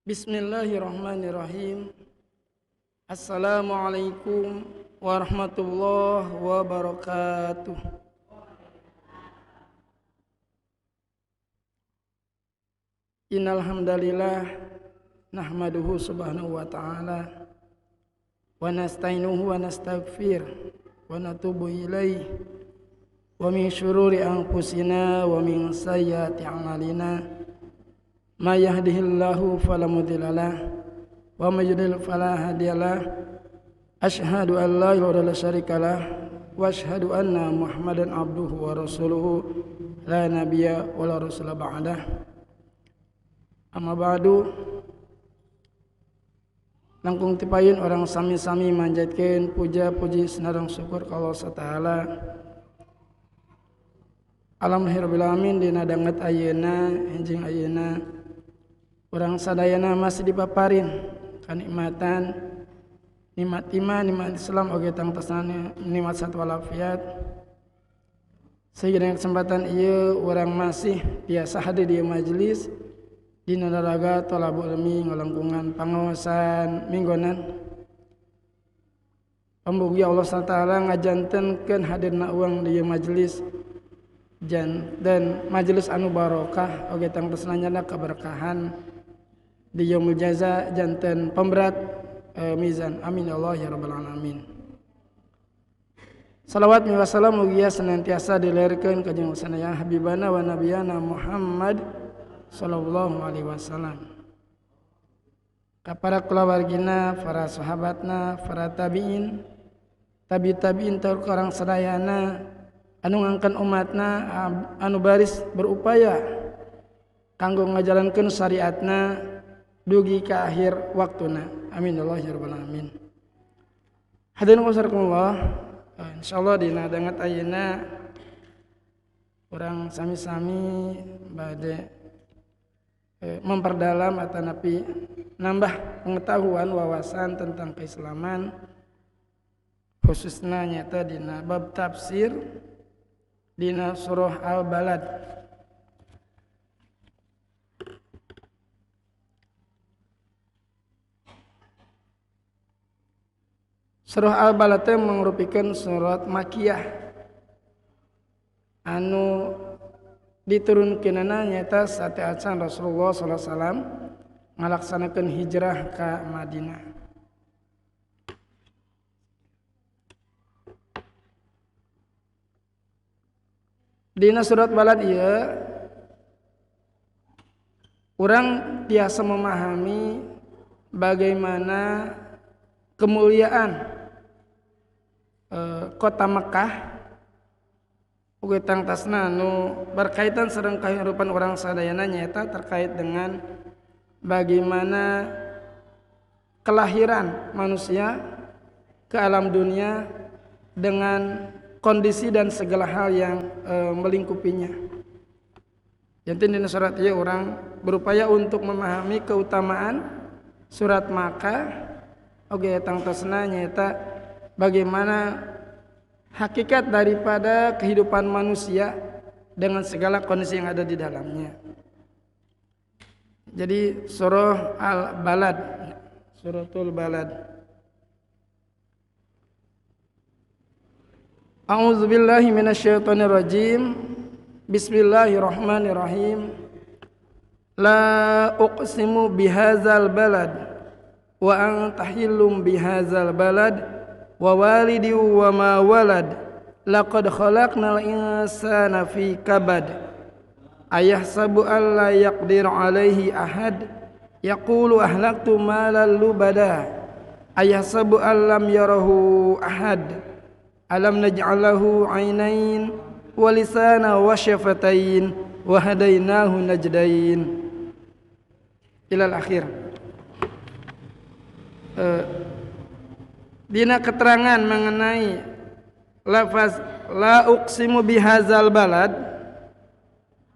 Bismillahirrahmanirrahim. Assalamualaikum warahmatullahi wabarakatuh. Innal hamdalillah nahmaduhu subhanahu wa ta'ala wa nasta'inuhu wa nastaghfir wa natubu ilaih wa min syururi anfusina wa min sayyiati a'malina may yahdihillahu fala mudilla lahu wa may yudlil fala hadiya lahu asyhadu an la ilaha illallah syarika lahu wa asyhadu anna muhammadan abduhu wa rasuluhu la nabiyya wa la rasula ba'dah. Amma ba'du, langkung tipayun orang sami-sami manjatkeun puja-puji senarang syukur ka Allah Ta'ala. Alhamdulillahirabbil alamin dina danget ayeuna enjing ayeuna urang sadayana masih dipaparin kanikmatan nikmat iman, nikmat Islam oge tangtosna nikmat satwa walafiat. Sehingga dengan kesempatan ieu urang masih biasa hadir di majelis dina daraga thalabul ilmi ngalangkungan pangaosan minggonan. Pamugi Allah Taala ngajantenkeun hadirna urang di majelis dan majelis anu barokah oge tangtosna nyana keberkahan di yaumul jaza janten pemberat mizan. Amin ya Allah ya rabbal alamin. Salawat wa salam mugia senantiasa dilerkeun ka jeung sanaya habibana wa nabiyana Muhammad sallallahu alaihi wasallam. Ka para kulawargina, para sahabatna, para tabi'in, tabi'in tur orang sadayana anu ngangkan umatna anu baris berupaya kanggo ngajalankeun syariatna dugi ka akhir waktuna. Amin Allah ya rabbal alamin. Hadirin wasarakumullah, insyaallah dina danget ayeuna urang sami-sami bade memperdalam atau napi nambah pengetahuan wawasan tentang keislaman, khususnya nyata dina bab tafsir dina surah Al-Balad. Surah Al-Balad mangrupakeun surat Makkiyah anu diturunkeunana nyata sateacan Rasulullah sallallahu alaihi wasallam ngalaksanakeun hijrah ka Madinah. Dina surat Balad ieu urang biasa memahami bagaimana kemuliaan kota Mekah ugi tangtasna anu berkaitan sareng kahirupan urang sadayana nyaeta terkait dengan bagaimana kelahiran manusia ke alam dunia dengan kondisi dan segala hal yang melingkupinya. Jadi di surat ieu urang berupaya untuk memahami keutamaan surat Makkah oge tangtosna nyaeta bagaimana hakikat daripada kehidupan manusia dengan segala kondisi yang ada di dalamnya. Jadi surah Al-Balad, suratul Balad. A'udzubillahi minasyaitonirrajim. Bismillahirrahmanirrahim. La uqsimu bihadzal balad wa anta hillum bihadzal balad wa walidi wa ma walad laqad khalaqnal insana fi kabad ayahsabu an la yaqdir alaihi ahad yaqulu ahlaktu malan lubada ayahsabu an lam yarahu ahad alam naj'alahu ainain wa lisana wa syafatain wa hadainahu najdain ilal akhir. Dina keterangan mengenai lafaz la uqsimu bihadzal balad,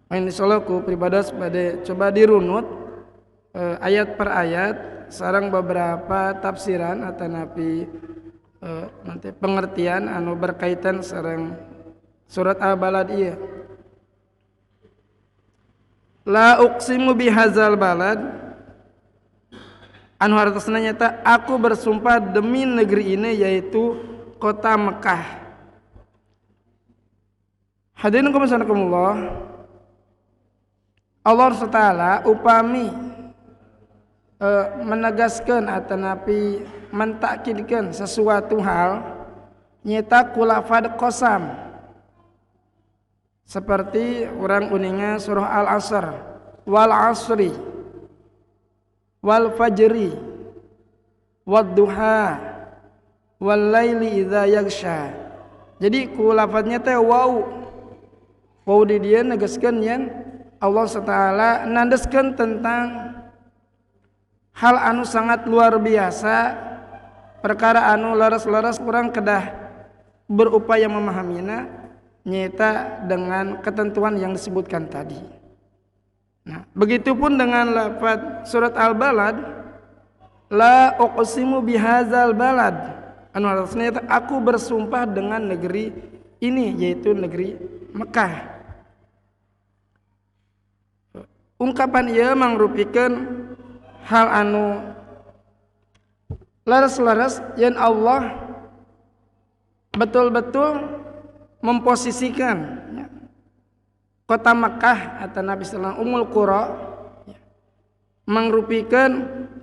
insyaallah ku pribadas bade coba dirunut ayat per ayat sareng beberapa tafsiran atau napi nanti pengertian anu berkaitan sareng surat Al-Balad ieu. La uqsimu bihadzal balad anu hartosna nyata aku bersumpah demi negeri ini yaitu kota Mekah. Hadirin kumansakumullah, Allah Taala upami menegaskan atau napi mentakkidkan sesuatu hal nyata kulafad qasam seperti orang uninga surah Al-Asr wal asri wal fajri wad duha wal laili idza yaghsha. Jadi kulafadnya teh wau di dia negaskeun yen Allah Taala nandeskeun tentang hal anu sangat luar biasa, perkara anu leres-leres urang kedah berupaya memahaminya nyata dengan ketentuan yang disebutkan tadi. Nah, begitupun dengan lafaz surat Al-Balad, la uqsimu bihadzal balad, anu artinya aku bersumpah dengan negeri ini yaitu negeri Mekah. Ungkapan ieu mangrupikeun hal anu laras-laras yang Allah betul-betul memposisikan kota Makkah atau Nabi sallallahu Ummul Qura mangrupikeun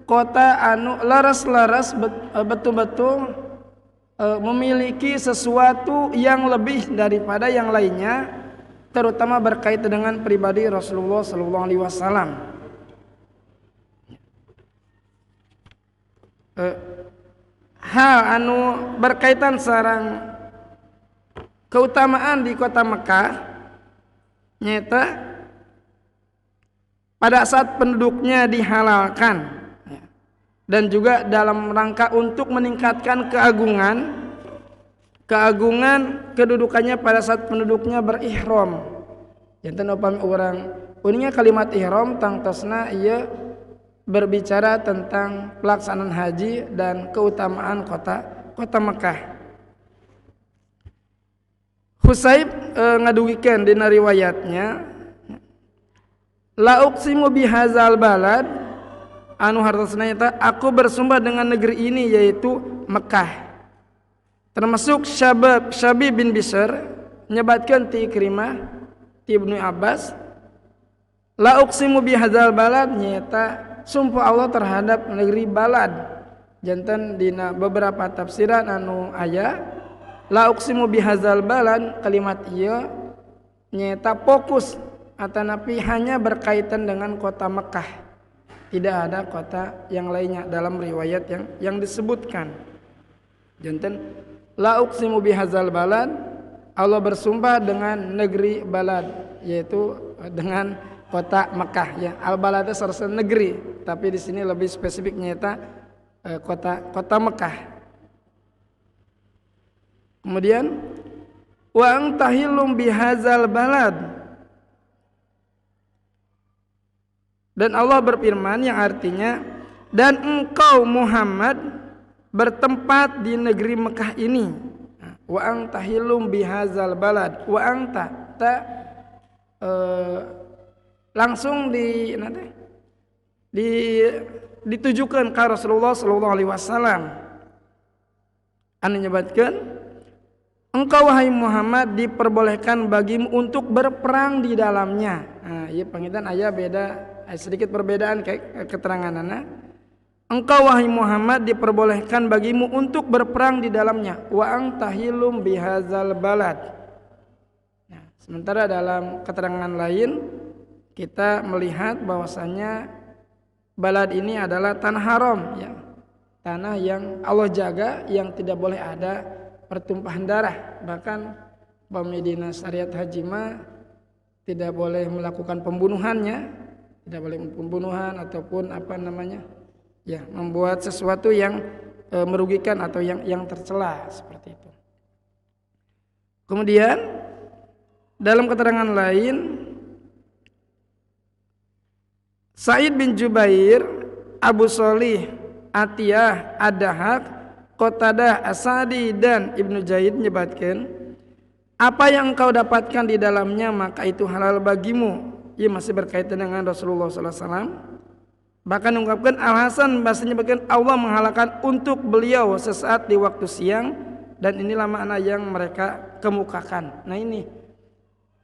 kota anu laras-laras betul-betul memiliki sesuatu yang lebih daripada yang lainnya, terutama berkaitan dengan pribadi Rasulullah sallallahu alaihi wasallam. Hal anu berkaitan sareng keutamaan di kota Mekah nyata pada saat penduduknya dihalalkan dan juga dalam rangka untuk meningkatkan keagungan kedudukannya pada saat penduduknya berihram. Janten upami urang uninga kalimat ihram tangtosna ieu berbicara tentang pelaksanaan haji dan keutamaan kota Mekah. Husayb ngadugikeun dina riwayatnya, la uqsimu bihadzal balad, anu hartosna eta aku bersumpah dengan negeri ini yaitu Mekah. Termasuk Syabib bin Bishr nyebatkeun ti Ikrimah ti Ibnu Abbas, la uqsimu bihadzal balad nyata sumpah Allah terhadap negeri Balad. Janten dina beberapa tafsiran anu aya la uqsimu bihadzal balad, kalimat ieu nyata fokus atanapi hanya berkaitan dengan kota Mekah. Tidak ada kota yang lainnya dalam riwayat yang disebutkan. Janten la uqsimu bihadzal balad, Allah bersumpah dengan negeri Balad yaitu dengan kota Mekah ya. Al-Balad itu seharusnya negeri, tapi di sini lebih spesifik nyata kota Mekah. Kemudian wa antahilum bihadzal balad, dan Allah berfirman yang artinya dan engkau Muhammad bertempat di negeri Mekah ini. Wa antahilum bihadzal balad, wa anta langsung ditujukan ke Rasulullah sallallahu alaihi wasallam. Anu nyebatkeun engkau wahai Muhammad diperbolehkan bagimu untuk berperang di dalamnya. Nah, ieu pangitan aya beda sedikit perbedaan keteranganana. Engkau wahai Muhammad diperbolehkan bagimu untuk berperang di dalamnya. Wa antahilum bihadzal balad. Nah, sementara dalam keterangan lain kita melihat bahwasanya balad ini adalah tanah haram ya. Tanah yang Allah jaga, yang tidak boleh ada pertumpahan darah. Bahkan pemidina syariat haji mah tidak boleh melakukan pembunuhannya, tidak boleh pembunuhan ataupun membuat sesuatu yang merugikan atau yang tercela seperti itu. Kemudian dalam keterangan lain, Sa'id bin Jubair, Abu Sholih, Atiyah, Ad-Dahak, Qatadah, As-Sa'di dan Ibnu Zaid menyebatkan, apa yang engkau dapatkan di dalamnya maka itu halal bagimu. Ia masih berkaitan dengan Rasulullah SAW. Bahkan ungkapkan Al-Hasan bahasanya bagian Allah menghalalkan untuk beliau sesaat di waktu siang, dan inilah makna yang mereka kemukakan. Nah ini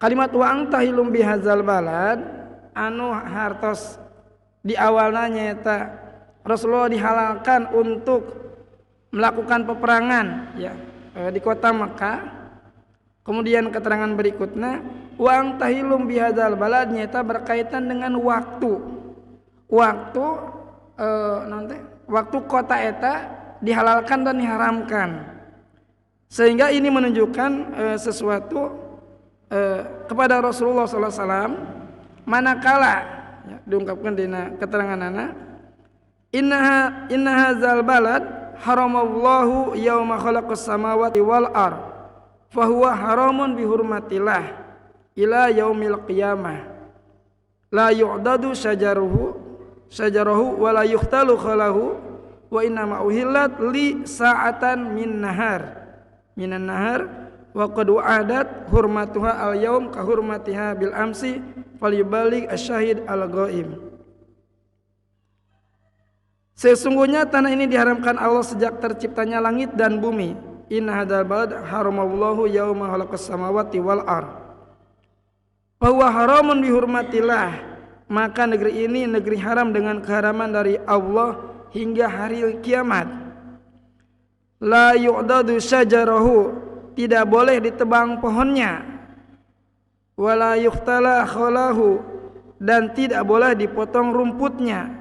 kalimat wa antahilum bihadzal balad anu hartos di awalnya nyata Rasulullah dihalalkan untuk melakukan peperangan ya di kota Makkah. Kemudian keterangan berikutnya wa antahilum bihadzal balad nyata berkaitan dengan waktu nanti waktu kota eta dihalalkan dan diharamkan, sehingga ini menunjukkan sesuatu kepada Rasulullah SAW manakala ya, diungkapkan di keterangan anak inna hadzal balad haramallahu yauma khalaqas samawati wal ard fahuwa haramun bihurmatillah ila yaumil qiyamah la yu'dadu syajarahu wa la yuhtalu khalahu wa inna ma uhillat li sa'atan minan nahar wa qad wa'adat hurmatuha al yaum ka hurmatiha bil amsi falyubaligh asyahid al ghaib. Sesungguhnya tanah ini diharamkan Allah sejak terciptanya langit dan bumi. Inna hadzal balad haramallahu yauma khalaqas samawati wal ard. Fa huwa haramun bihurmatillah. Maka negeri ini negeri haram dengan keharaman dari Allah hingga hari kiamat. La yu'dadu syajarahu, tidak boleh ditebang pohonnya. Wala yuhtala khalahu, dan tidak boleh dipotong rumputnya.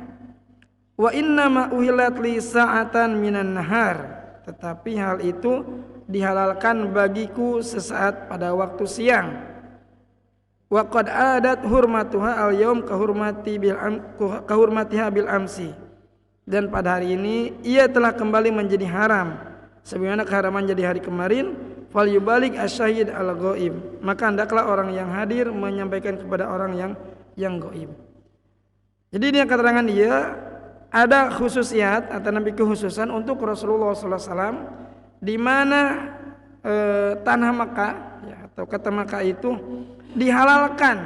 Wa innama uhillat li sa'atan minan nahar, tetapi hal itu dihalalkan bagiku sesaat pada waktu siang. Wa qad adat hurmatuha al yaum kahurmatiha bil amsi, dan pada hari ini ia telah kembali menjadi haram sebagaimana keharaman jadi hari kemarin. Fal yubalik asyahid al ghaib, maka hendaklah orang yang hadir menyampaikan kepada orang yang gaib. Jadi ini keterangan dia ada khususiat atau nabi kekhususan untuk Rasulullah SAW di mana tanah Makkah ya, atau kota Makkah itu dihalalkan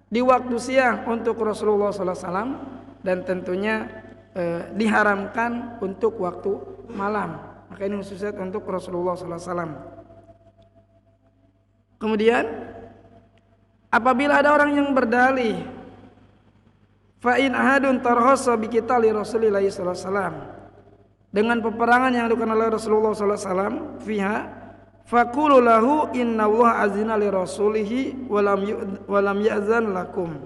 di waktu siang untuk Rasulullah SAW, dan tentunya diharamkan untuk waktu malam. Maka ini khususiat untuk Rasulullah SAW. Kemudian apabila ada orang yang berdalih fa in ahadun tarhasa bi qitali Rasulillah sallallahu alaihi wasallam, dengan peperangan yang dilakukan oleh Rasulullah sallallahu alaihi wasallam fiha faqulu lahu innallaha azina li rasulihi wa lam ya'zan lakum.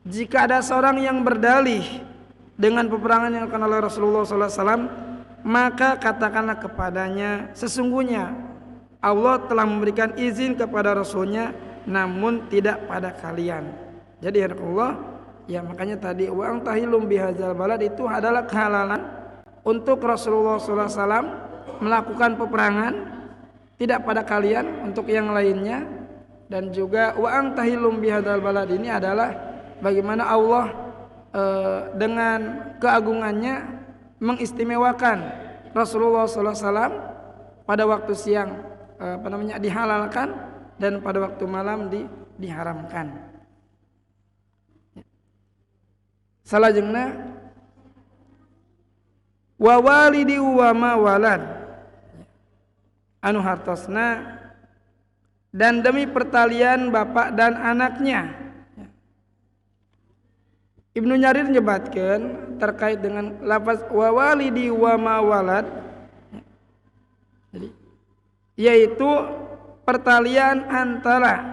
Jika ada seorang yang berdalih dengan peperangan yang dilakukan oleh Rasulullah sallallahu alaihi wasallam, maka katakanlah kepadanya sesungguhnya Allah telah memberikan izin kepada Rasulnya, namun tidak pada kalian. Jadi ya Allah, ya makanya tadi wa antahilum bihadzal balad itu adalah kehalalan untuk Rasulullah SAW melakukan peperangan, tidak pada kalian untuk yang lainnya. Dan juga wa antahilum bihadzal balad ini adalah bagaimana Allah dengan keagungannya mengistimewakan Rasulullah SAW pada waktu siang dihalalkan, dan pada waktu malam diharamkan. Salajengna wa walidi wa ma walad anu hartosna, dan demi pertalian bapak dan anaknya. Ibnu Nyarir menyebutkan terkait dengan lafaz wa walidi wa ma walad, jadi yaitu pertalian antara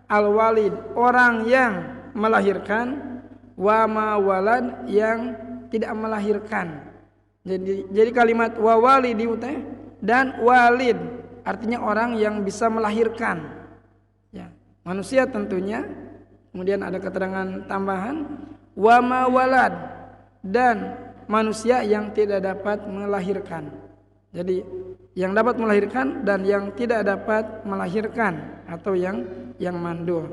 al-walid orang yang melahirkan wa ma walad yang tidak melahirkan. Jadi kalimat wa walidi dan walid artinya orang yang bisa melahirkan ya, manusia tentunya. Kemudian ada keterangan tambahan wa ma walad, dan manusia yang tidak dapat melahirkan. Jadi yang dapat melahirkan dan yang tidak dapat melahirkan, atau yang mandul.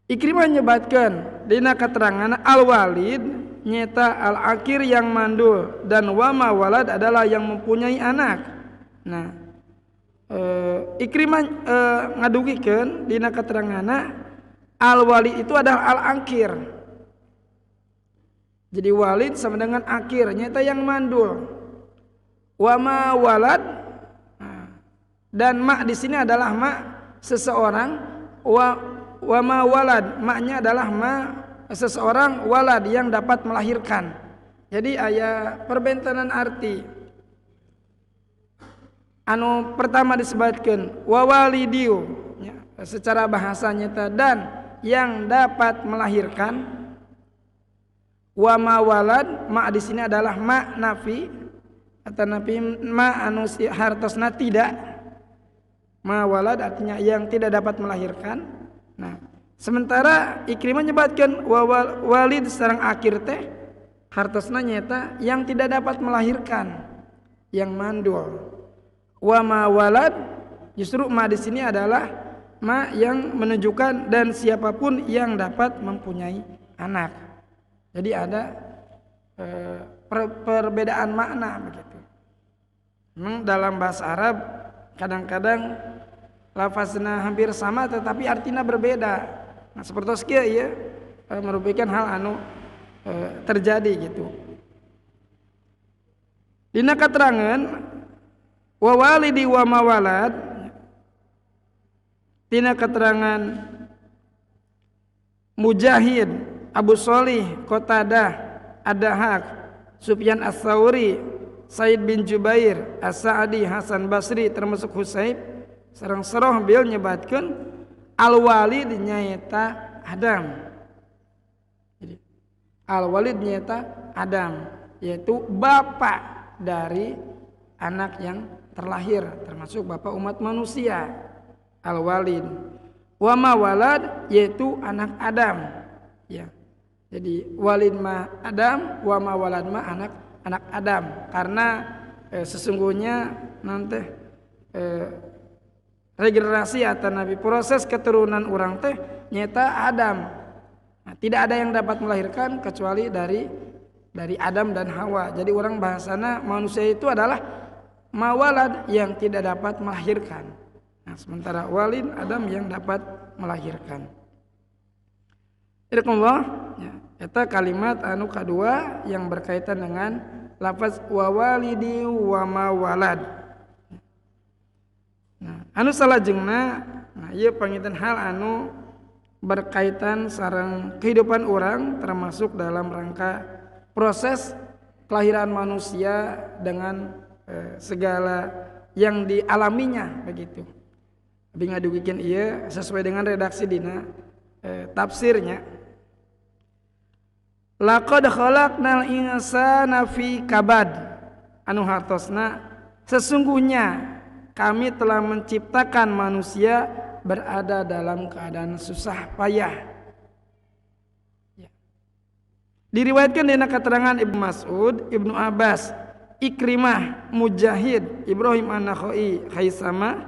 Ikrimah menyebutkan dina keterangan al-walid nyata al-akir yang mandul, dan wa ma walad adalah yang mempunyai anak. Nah, Ikrimah ngadugikeun dina keteranganna al-walid itu adalah al-akir, Jadi walid sama dengan akhir, nyata yang mandul. Wa ma walad, dan ma di sini adalah ma seseorang. Wa ma walad, maknya adalah ma seseorang, walad yang dapat melahirkan. Jadi aya perbentanan arti. Anu pertama disebutkan wa walidiu, ya, secara bahasanya dan yang dapat melahirkan. Wa ma walad, ma di sini adalah ma nafi atau nafi ma anu hartosna tidak. Ma walad artinya yang tidak dapat melahirkan. Nah, sementara Ikrimah menyebutkan walid sareng akhir teh hartosna nyata yang tidak dapat melahirkan, yang mandul. Wa ma walad, justru ma di sini adalah ma yang menunjukkan dan siapapun yang dapat mempunyai anak. Jadi ada perbedaan makna begitu. Memang dalam bahasa Arab kadang-kadang lafazna hampir sama tetapi artinya berbeda. Nah, seperti sekian ya, merupakan hal anu terjadi gitu. Dina keterangan wa walidi wa ma walad, dina keterangan Mujahid, Abu Sholih, Qatadah, Ad-Dahhak, Sufyan Ats-Tsauri, Said bin Jubair, As-Sa'di, Hasan Basri termasuk Husaib sareng Saroh bil nyebatkeun al-walid nyaeta Adam. Jadi al-walid nyaeta Adam, yaitu bapak dari anak yang terlahir, termasuk bapak umat manusia. Al-walid. Wa ma walad, yaitu anak Adam. Ya. Jadi walid ma Adam, wa ma walad ma anak Adam. Karena sesungguhnya nanti regenerasi atau nabi proses keturunan orang teh nyata Adam. Nah, tidak ada yang dapat melahirkan kecuali dari Adam dan Hawa. Jadi orang bahasana manusia itu adalah mawalad yang tidak dapat melahirkan. Nah, sementara walid Adam yang dapat melahirkan. Irqullah, ya, eta kalimat anu kedua yang berkaitan dengan lafaz wa walidi wa ma walad. Nah, anu salajengna, nah ieu panginten hal anu berkaitan sareng kehidupan orang termasuk dalam rangka proses kelahiran manusia dengan segala yang dialaminya begitu. Abi ngadugikeun ieu sesuai dengan redaksi dina tafsirnya. Laqad khalaqnal insana fi kabad, anu hartosna sesungguhnya kami telah menciptakan manusia berada dalam keadaan susah payah. Ya. Diriwayatkan dina keterangan Ibnu Mas'ud, Ibnu Abbas, Ikrimah, Mujahid, Ibrahim An-Nakhai, Haisama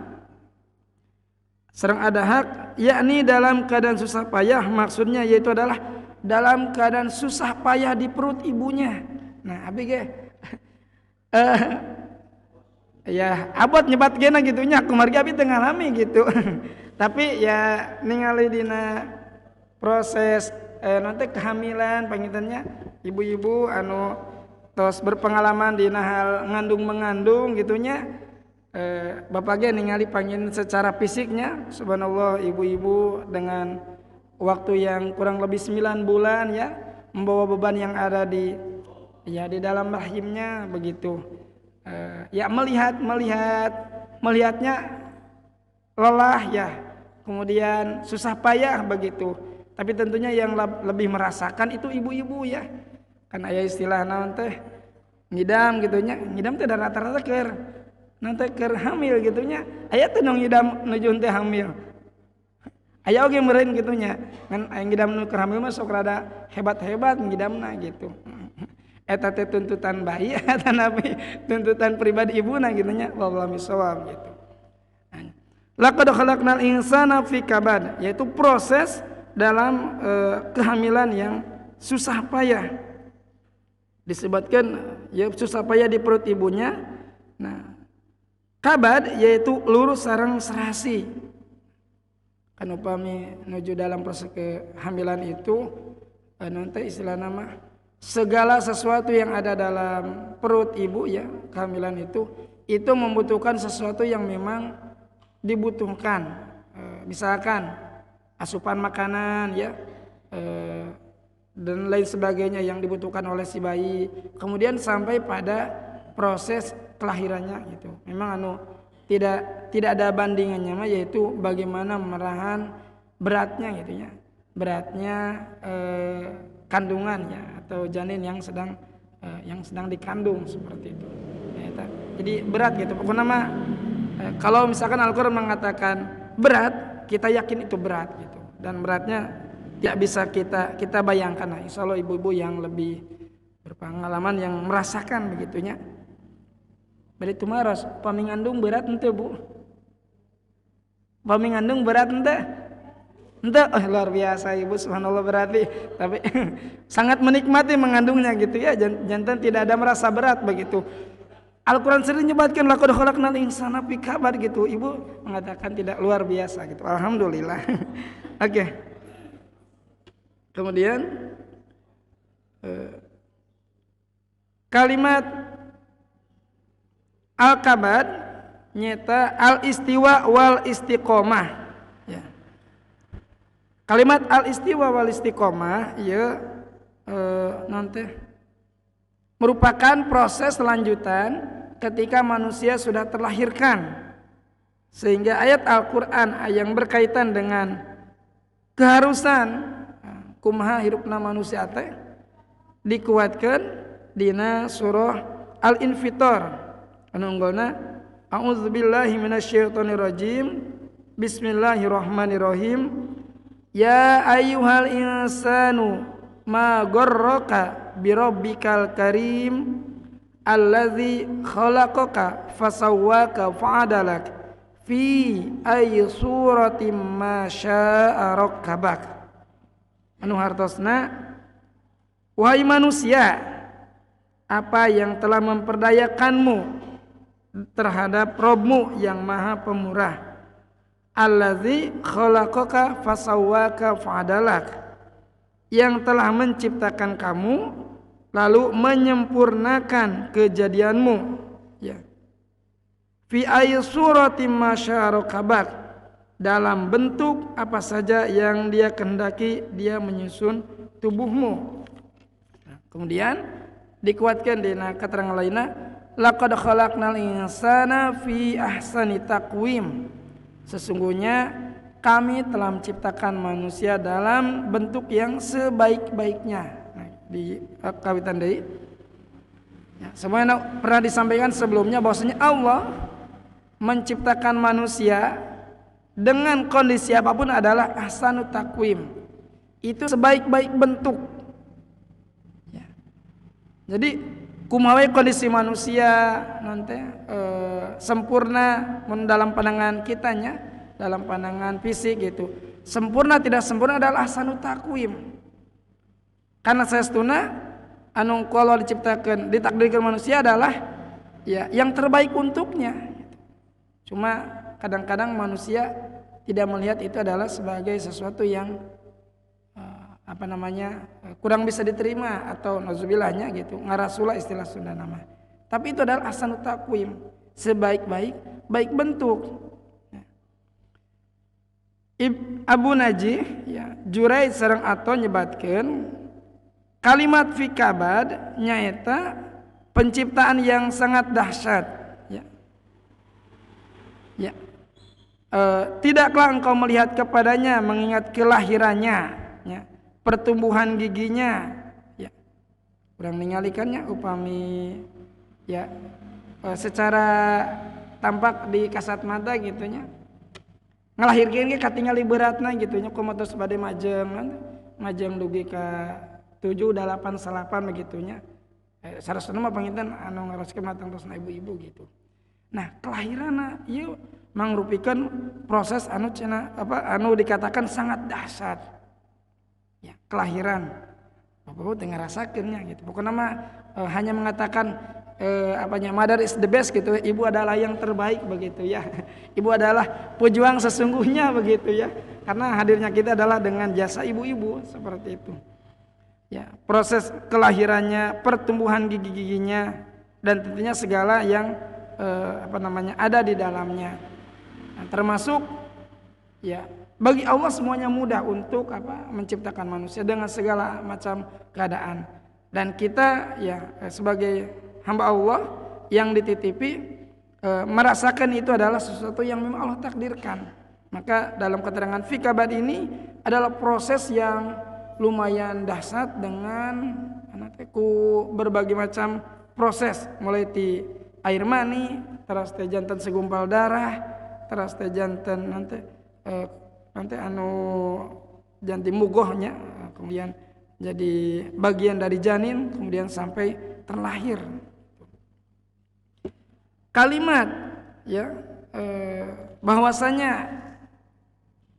sareng Ad-Dahhak, yakni dalam keadaan susah payah, maksudnya yaitu adalah dalam keadaan susah payah di perut ibunya. Nah, abi ge ya abot nyebat gena gitu nya kumargi abi teu ngalami gitu. Tapi ya ningali dina proses nanti kehamilan pangintennya ibu-ibu anu tos berpengalaman dina hal ngandung mengandung gitunya, bapak ge ningali pangin secara fisiknya subhanallah, ibu-ibu dengan waktu yang kurang lebih 9 bulan ya, membawa beban yang ada di dalam rahimnya begitu. Ya melihatnya lelah ya, kemudian susah payah begitu. Tapi tentunya yang lebih merasakan itu ibu-ibu ya. Kan aya istilah naon teh ngidam gitunya. Ngidam teh rata-rata keur nanti keur hamil gitunya. Aya teh nu ngidam nuju teh hamil. Aya oge meureun gitunya. Ngan aya ngidam nu keur hamil mah sok rada hebat-hebat ngidamna gitu. Eta teh tuntutan bayi eta nabi tuntutan pribadi ibuna gitunya. Wallahu a'lam gitu. Laqad khalaqnal insana fi kabad, yaitu proses dalam kehamilan yang susah payah. Disebutkan ya susah payah di perut ibunya. Nah, kabad yaitu lurus sareng serasi. Kan upami nuju dalam proses kehamilan itu nanti istilah nama segala sesuatu yang ada dalam perut ibu ya, kehamilan itu membutuhkan sesuatu yang memang dibutuhkan. Misalkan asupan makanan ya, dan lain sebagainya yang dibutuhkan oleh si bayi. Kemudian sampai pada proses kelahirannya gitu. Memang tidak ada bandingannya mah, yaitu bagaimana menahan beratnya gitu ya. Beratnya kandungan ya, atau janin yang sedang dikandung seperti itu. Ya, jadi berat gitu. Pokoknya mah kalau misalkan Al-Qur'an mengatakan berat, kita yakin itu berat gitu. Dan beratnya tidak bisa kita bayangkan. Nah, insya Allah ibu-ibu yang lebih berpengalaman yang merasakan begitunya. Berarti maros pamingandung berat ente bu? Pamingandung berat ente? Ente, luar biasa ibu, subhanallah berarti. Tapi sangat menikmati mengandungnya gitu ya. Jantan tidak ada merasa berat begitu. Al-Quran sering menyebutkan laqad khalaqnal insana fi kabad gitu. Ibu mengatakan tidak, luar biasa gitu. Alhamdulillah. Oke. Kemudian kalimat al-kabad nyata al-istiwa wal istiqomah ya. Kalimat al-istiwa wal istiqomah ya nanti merupakan proses lanjutan ketika manusia sudah terlahirkan, sehingga ayat Al-Quran yang berkaitan dengan keharusan kumaha hirupna manusia teh dikuatkan dina surah Al-Infitor anu unggulna a'udzubillahi minasyaitonirrajim bismillahirrahmanirrahim ya ayyuhal insanu ma gharraka birabbikal karim allazi khalaqaka fasawwaka fa'adalak fi ayyi suratin ma syaa rakkabak. Anu hartosna wahai manusia, apa yang telah memperdayakanmu terhadap Rabbmu yang maha pemurah, allazi khalaqaka fasawwaka fa'adalak, yang telah menciptakan kamu lalu menyempurnakan kejadianmu ya. Fi ayyi suratin masyarokabak, dalam bentuk apa saja yang dia kehendaki dia menyusun tubuhmu. Nah, kemudian dikuatkan di keterangan lainnya laqad khalaqnal insana fi ahsani taqwim, sesungguhnya kami telah menciptakan manusia dalam bentuk yang sebaik-baiknya. Nah, di kawitan deui. Ya, semuanya pernah disampaikan sebelumnya bahwasanya Allah menciptakan manusia dengan kondisi apapun adalah ahsanu taqwim. Itu sebaik-baik bentuk. Ya. Jadi kumaha kondisi manusia nanti sempurna dalam pandangan kitanya, dalam pandangan fisik gitu. Sempurna tidak sempurna adalah ahsanut taqwim. Karena saestuna anu kalau diciptakan ditakdirkan manusia adalah ya yang terbaik untuknya. Cuma kadang-kadang manusia tidak melihat itu adalah sebagai sesuatu yang kurang bisa diterima atau nazubillahnya gitu. Ngarasula istilah Sunda nama. Tapi itu adalah ahsanut taqwim, baik bentuk. Abu Najih ya, Juraid sareng Ato nyebatkeun kalimat fi kabad nyaeta penciptaan yang sangat dahsyat ya. Ya. Tidaklah engkau melihat kepadanya mengingat kelahirannya ya, pertumbuhan giginya ya. Urang ningalikannya upami ya secara tampak di kasat mata gitunya. Ngelahirkeun ge katingali beratna gitu nya kumaha tos bade majeng dugi ka 7 8 salapan begitunya. Sarasana mah panginten anu ngaroskeun matang tosna ibu-ibu gitu. Nah, kelahiranna ieu mangrupikeun proses anu dikatakan sangat dahsyat. Ya, kelahiran. Bapak teu ngarasakeunnya gitu. Pokona mah hanya mengatakan mother is the best gitu, ibu adalah yang terbaik begitu ya, ibu adalah pejuang sesungguhnya begitu ya, karena hadirnya kita adalah dengan jasa ibu-ibu seperti itu ya, proses kelahirannya, pertumbuhan gigi-giginya, dan tentunya segala yang ada di dalamnya. Nah, termasuk ya bagi Allah semuanya mudah untuk menciptakan manusia dengan segala macam keadaan. Dan kita ya sebagai hamba Allah yang dititipi merasakan itu adalah sesuatu yang memang Allah takdirkan. Maka dalam keterangan fikabad ini adalah proses yang lumayan dahsyat dengan berbagai macam proses, mulai di air mani, terus teh jantan segumpal darah, terus teh jantan nanti janti mugohnya, kemudian jadi bagian dari janin, kemudian sampai terlahir. Kalimat ya bahwasanya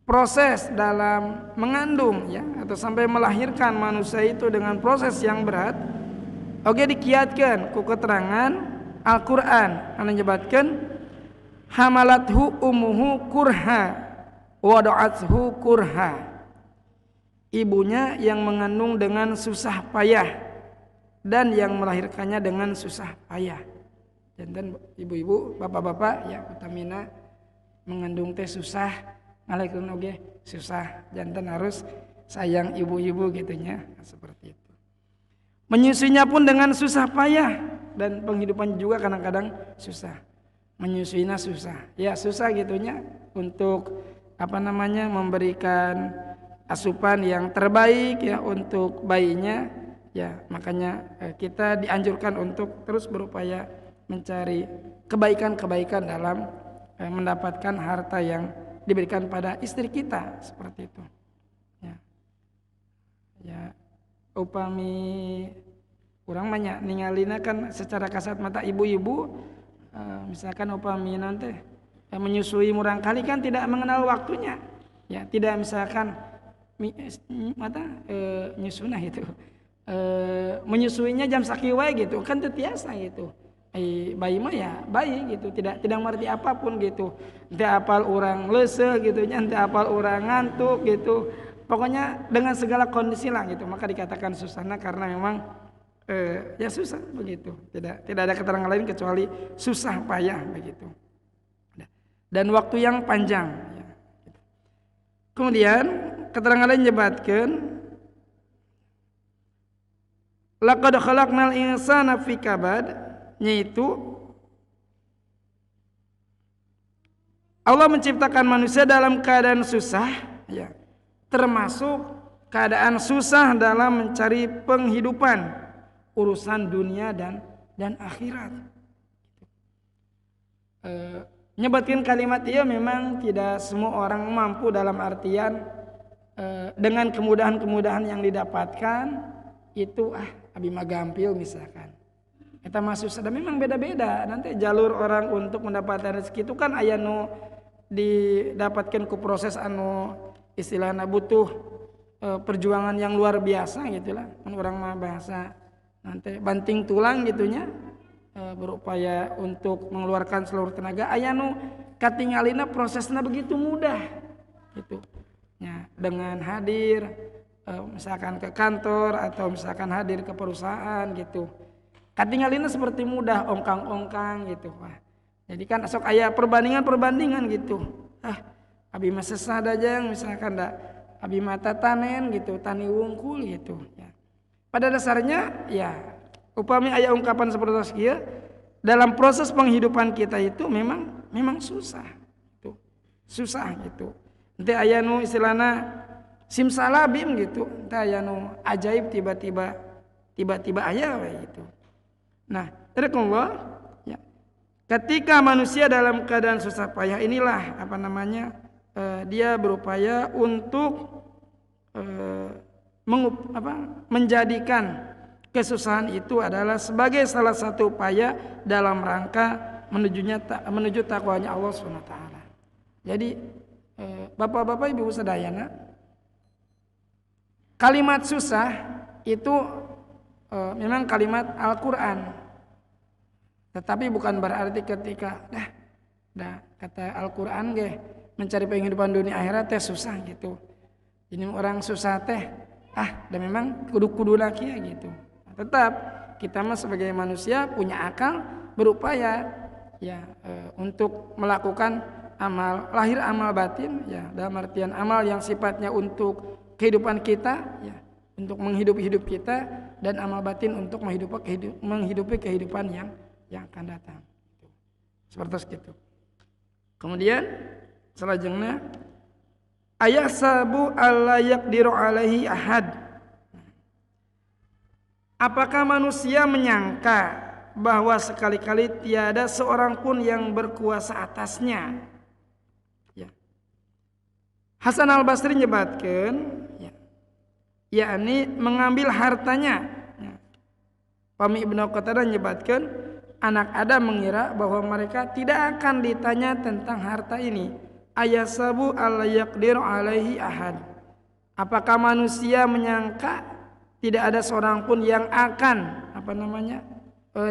proses dalam mengandung ya atau sampai melahirkan manusia itu dengan proses yang berat, oke dikiatkan ku keterangan Al-Qur'an anu nyebatkeun hamalathu ummuhu kurha wada'athu kurha. Ibunya yang mengandung dengan susah payah dan yang melahirkannya dengan susah payah. Dan ibu-ibu, bapak-bapak ya utamina mengandung teh susah, ngalahirkeun oge susah. Jantan harus sayang ibu-ibu gitunya, seperti itu. Menyusuinya pun dengan susah payah dan penghidupan juga kadang-kadang susah. Menyusuinya susah. Ya susah gitunya untuk memberikan asupan yang terbaik ya untuk bayinya. Ya, makanya kita dianjurkan untuk terus berupaya mencari kebaikan-kebaikan dalam mendapatkan harta yang diberikan pada istri kita, seperti itu. Ya, upami urang mah ningalina kan secara kasat mata ibu-ibu, misalkan upami nanti menyusui murang kali kan tidak mengenal waktunya, ya tidak misalkan nyusunah itu menyusuinya jam sakiwai gitu kan tetiasa gitu. Bayi mah ya bayi gitu, tidak mengerti apapun gitu, tidak apal orang lese gitu, tidak apal orang ngantuk gitu, pokoknya dengan segala kondisi lah gitu. Maka dikatakan susahna karena memang ya susah begitu, tidak ada keterangan lain kecuali susah payah begitu dan waktu yang panjang ya. Kemudian keterangan lain nyebatkeun laqad khalaqnal insana fi kabad, yaitu Allah menciptakan manusia dalam keadaan susah ya, termasuk keadaan susah dalam mencari penghidupan, urusan dunia dan akhirat. Nyebatkan kalimat ia memang tidak semua orang mampu dalam artian dengan kemudahan-kemudahan yang didapatkan itu abi mah gampil misalkan. Kita masuk sedang memang beda-beda. Nanti jalur orang untuk mendapatkan rezeki itu kan aya nu didapatkan ku proses anu istilahna butuh perjuangan yang luar biasa gitulah. Orang mah bahasa nanti banting tulang gitunya, berupaya untuk mengeluarkan seluruh tenaga. Aya nu katingalina prosesnya begitu mudah gitu. Ya, dengan hadir misalkan ke kantor atau misalkan hadir ke perusahaan gitu. Katingalina seperti mudah, ongkang-ongkang gitu. Wah. Jadi kan sok aya perbandingan gitu. Abi mah sesah dajang misalkan da abi mah tatanen gitu, tani wungkul gitu ya. Pada dasarnya ya upami aya ungkapan seperti itu dalam proses penghidupan kita itu memang susah. Gitu. Susah gitu. Nanti aya nu istilahna simsalabim gitu. Nanti aya nu ajaib tiba-tiba aya gitu. Nah, Allah ya. Ketika manusia dalam keadaan susah payah inilah dia berupaya untuk menjadikan kesusahan itu adalah sebagai salah satu upaya dalam rangka menuju takwanya Allah SWT. Jadi bapak-bapak ibu sadayana, kalimat susah itu memang kalimat Al-Quran. Tetapi bukan berarti ketika kata Al-Quran mencari penghidupan dunia akhirat teh susah gitu. Ini orang susah teh dan memang kudu laki ya gitu. Tetap kita mah sebagai manusia punya akal, berupaya ya untuk melakukan amal lahir, amal batin ya, dalam artian amal yang sifatnya untuk kehidupan kita ya, untuk menghidupi hidup kita, dan amal batin untuk menghidupi kehidupan yang akan datang. Seperti itu. Kemudian selanjutnya ayahsabu alla yaqdiru alaihi ahad. Apakah manusia menyangka bahwa sekali-kali tiada seorang pun yang berkuasa atasnya? Ya. Hasan al-Basri nyebatkeun ya, yakni mengambil hartanya. Ya. Pami Ibnu Qatadah nyebatkeun anak Adam mengira bahwa mereka tidak akan ditanya tentang harta ini. Ayasabu alla yaqdiru alaihi ahad. Apakah manusia menyangka tidak ada seorang pun yang akan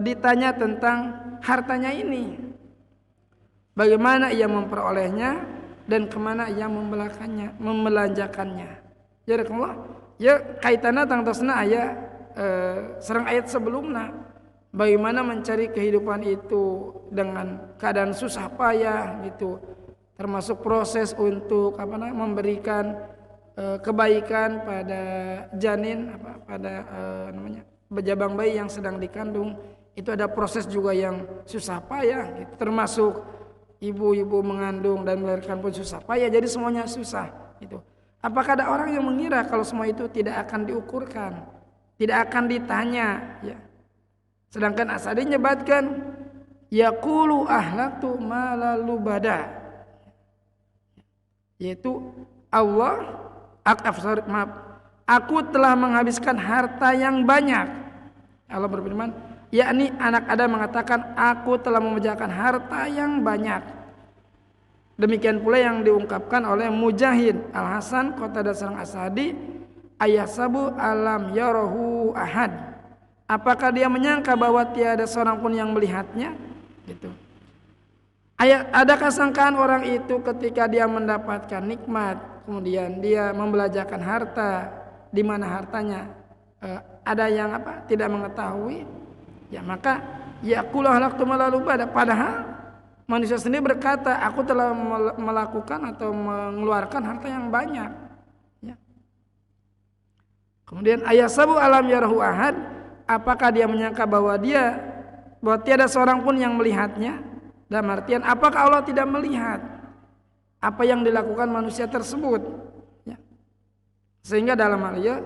ditanya tentang hartanya ini, bagaimana ia memperolehnya dan kemana ia membelanjakannya. Jadi ya kaitannya tangtosna aya serang ayat sebelumnya, bagaimana mencari kehidupan itu dengan keadaan susah payah gitu, termasuk proses untuk memberikan kebaikan pada janin pada bejabang bayi yang sedang dikandung. Itu ada proses juga yang susah payah gitu. Termasuk ibu-ibu mengandung dan melahirkan pun susah payah, jadi semuanya susah gitu. Apakah ada orang yang mengira kalau semua itu tidak akan diukurkan, tidak akan ditanya ya. Sedangkan Asadi nyebatkan yaqulu ahlaktu mala lubada, yaitu aku telah menghabiskan harta yang banyak. Allah berfirman, yakni anak Adam mengatakan aku telah mengerjakan harta yang banyak. Demikian pula yang diungkapkan oleh Mujahid, Al-Hasan, Qatadah sareng Asadi, ayasabu alam yarahu ahad. Apakah dia menyangka bahwa tiada seorang pun yang melihatnya? Gitu. Adakah sangkaan orang itu ketika dia mendapatkan nikmat, kemudian dia membelanjakan harta, di mana hartanya ada yang tidak mengetahui? Ya maka yaqulu halaktu malalu bada, padahal manusia sendiri berkata aku telah melakukan atau mengeluarkan harta yang banyak ya. Kemudian ayasabu alam yarahu ahad, apakah dia menyangka bahwa tiada seorang pun yang melihatnya? Dalam artian apakah Allah tidak melihat apa yang dilakukan manusia tersebut ya. Sehingga dalam hal ini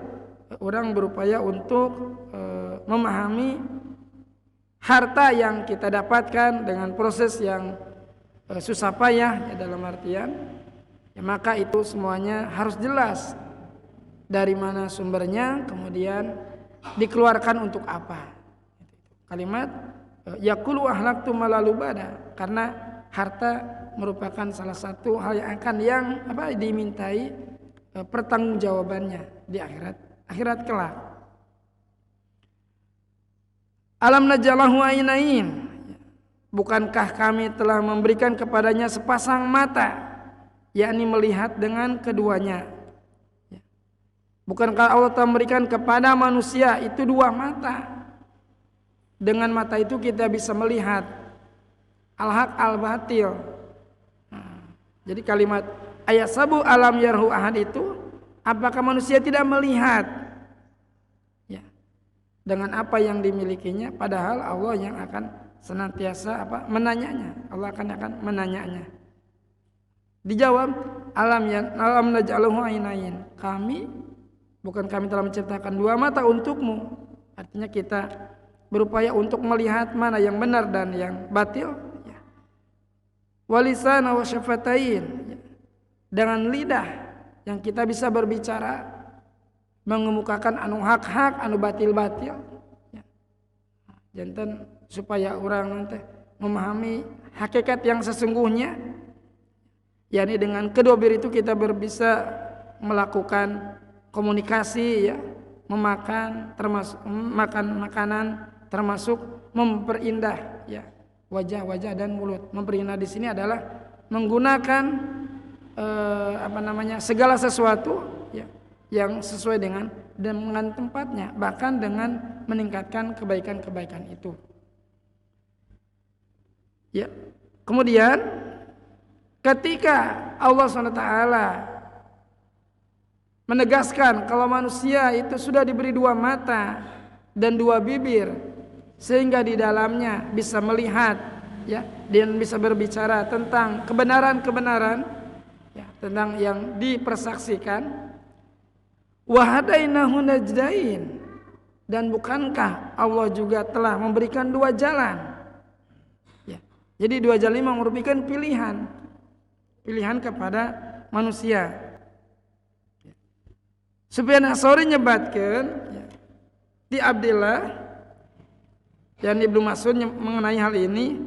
orang berupaya untuk memahami harta yang kita dapatkan dengan proses yang susah payah ya, dalam artian ya, maka itu semuanya harus jelas dari mana sumbernya, kemudian dikeluarkan untuk apa. Kalimat yaqulu ahlaktu malalubada, karena harta merupakan salah satu hal yang dimintai pertanggungjawabannya di akhirat kelak. Alam najalahu ainain, bukankah kami telah memberikan kepadanya sepasang mata, yakni melihat dengan keduanya. Bukankah Allah telah memberikan kepada manusia itu dua mata? Dengan mata itu kita bisa melihat al-haq al-batil. Jadi kalimat ayasabu alam yarhu ahad itu, apakah manusia tidak melihat ya, dengan apa yang dimilikinya, padahal Allah yang akan senantiasa menanyanya. Allah akan menanyanya. Dijawab alam naj'aluhu ainain, bukan kami telah menciptakan dua mata untukmu. Artinya kita berupaya untuk melihat mana yang benar dan yang batil ya. Walisana wa syafatain, dengan lidah yang kita bisa berbicara, mengemukakan anu hak-hak, anu batil-batil ya. Janten supaya orang nanti memahami hakikat yang sesungguhnya, yakni dengan kedua bir itu kita bisa melakukan komunikasi ya, termasuk makan makanan, termasuk memperindah ya wajah-wajah dan mulut. Memperindah di sini adalah menggunakan segala sesuatu ya yang sesuai dengan dengan tempatnya, bahkan dengan meningkatkan kebaikan-kebaikan itu. Ya. Kemudian ketika Allah SWT menegaskan kalau manusia itu sudah diberi dua mata dan dua bibir, sehingga di dalamnya bisa melihat, ya, dan bisa berbicara tentang kebenaran-kebenaran, ya, tentang yang dipersaksikan. Wa hadainahu najdain, dan bukankah Allah juga telah memberikan dua jalan? Ya. Jadi dua jalan ini merupakan pilihan kepada manusia. Sufyan Ats-Tsauri nyebatkeun, ya, di Abdillah dan Ibnu Mas'ud mengenai hal ini,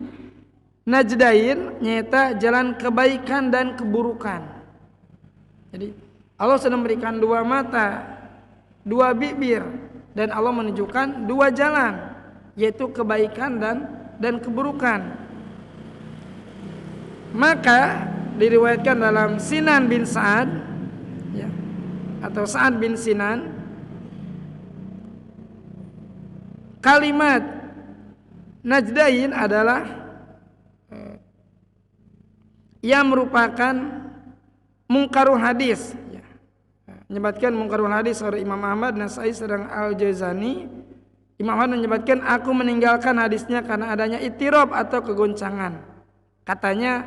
najdain nyata jalan kebaikan dan keburukan. Jadi Allah sudah memberikan dua mata, dua bibir, dan Allah menunjukkan dua jalan, yaitu kebaikan dan keburukan. Maka diriwayatkan dalam Sinan bin Sa'ad, ya, atau Sa'ad bin Sinan, kalimat najdain adalah yang merupakan mungkarul hadis, ya. Menyebutkan mungkarul hadis oleh Imam Ahmad, Nasai, sedang Al-Jazani. Imam Ahmad menyebutkan, aku meninggalkan hadisnya karena adanya ittirab atau kegoncangan. Katanya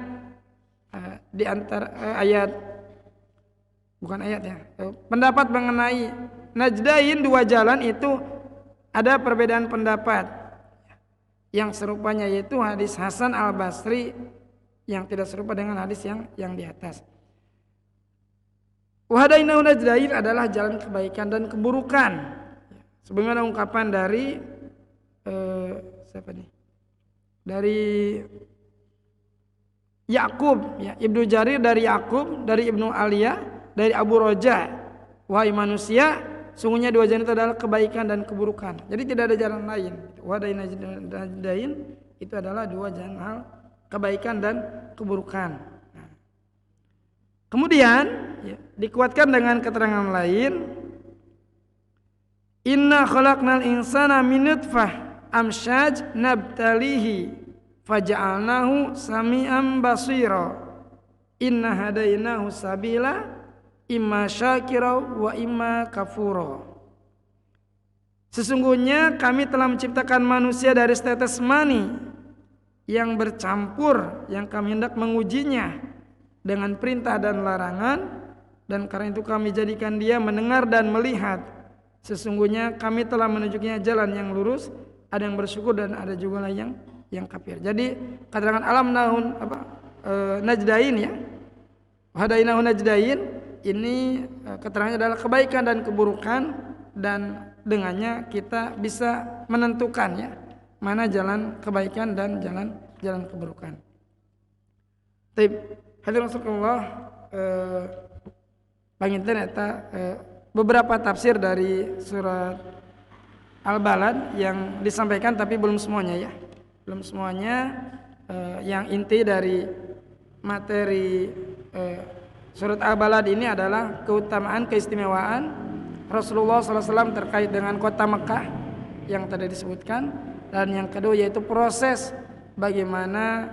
di antara ayat, bukan ayat, ya, pendapat mengenai najdain dua jalan itu ada perbedaan pendapat. Yang serupanya yaitu hadis Hasan Al-Basri, yang tidak serupa dengan hadis yang di atas. Wa hadainahu najdain adalah jalan kebaikan dan keburukan. Sebagaimana ungkapan dari siapa nih? Dari Ya'qub, ya, Ibnu Jarir dari Ya'qub, dari Ibnu Aliyah, dari Abu Roja. Wahai manusia, sungguhnya dua jalan itu adalah kebaikan dan keburukan. Jadi tidak ada jalan lain. Wadain najdain itu adalah dua jalan hal kebaikan dan keburukan. Nah. Kemudian, ya, dikuatkan dengan keterangan lain, inna khalaqnal insana min nutfah amsyaj nabtalihi faja'alnahu sami'an basira inna hadainahu sabila imma syakira wa imma kafura. Sesungguhnya kami telah menciptakan manusia dari setetes mani yang bercampur, yang kami hendak mengujinya dengan perintah dan larangan, dan karena itu kami jadikan dia mendengar dan melihat. Sesungguhnya kami telah menunjuknya jalan yang lurus, ada yang bersyukur dan ada juga yang kafir. Jadi keterangan alam najdain, ya, hadainahu najdain, ini keterangannya adalah kebaikan dan keburukan, dan dengannya kita bisa menentukan, ya, mana jalan kebaikan dan jalan keburukan. Hadirin rasulullah, panginten eta beberapa tafsir dari surat Al-Balad yang disampaikan, tapi belum semuanya, ya. Belum semuanya. Yang inti dari materi surat Al-Balad ini adalah keutamaan, keistimewaan Rasulullah SAW terkait dengan kota Mekah yang tadi disebutkan, dan yang kedua yaitu proses bagaimana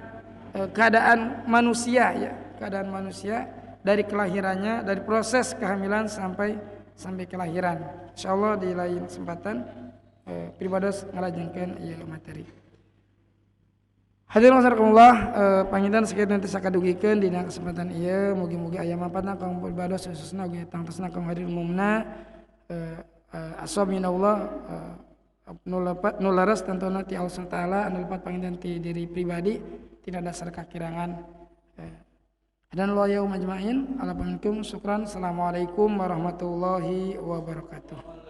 keadaan manusia, ya, keadaan manusia dari kelahirannya, dari proses kehamilan sampai kelahiran. Insyaallah di lain kesempatan pribados ngalajengkeun ieu materi. Hadirin rahimakumullah, panginten sakitu teh sakadugikeun dina kesempatan ieu, mugi-mugi aya manfaatna kanggo pribados khususna oge tangtosna kanggo hadirin umumna. Asab minallah, nu laras tentuna ti Allah Taala, anu lepat panginten ti diri pribadi, tidak dasar kakirangan. Dan lo yaum ajmain. Alhamdulillah, syukran. Assalamualaikum warahmatullahi wabarakatuh.